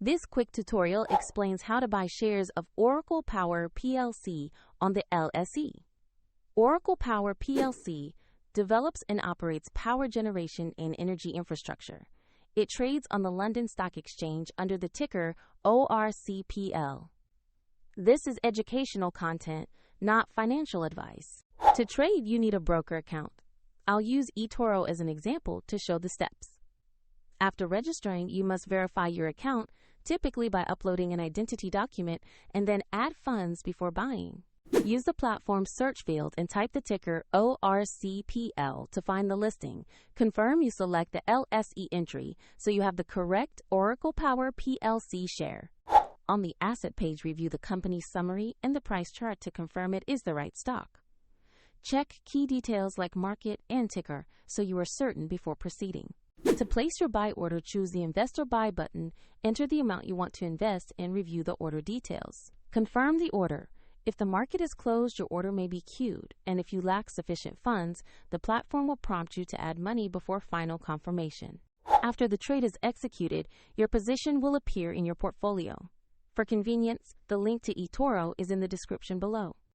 This quick tutorial explains how to buy shares of Oracle Power Plc on the LSE. Oracle Power Plc develops and operates power generation and energy infrastructure. It trades on the London Stock Exchange under the ticker ORCP.L. This is educational content, not financial advice. To trade, you need a broker account. I'll use eToro as an example to show the steps. After registering, you must verify your account, typically by uploading an identity document, and then add funds before buying. Use the platform's search field and type the ticker ORCP.L to find the listing. Confirm you select the LSE entry so you have the correct Oracle Power Plc share. On the asset page, review the company's summary and the price chart to confirm it is the right stock. Check key details like market and ticker so you are certain before proceeding. To place your buy order, choose the Invest or Buy button, enter the amount you want to invest, and review the order details. Confirm the order. If the market is closed, your order may be queued, and if you lack sufficient funds, the platform will prompt you to add money before final confirmation. After the trade is executed, your position will appear in your portfolio. For convenience, the link to eToro is in the description below.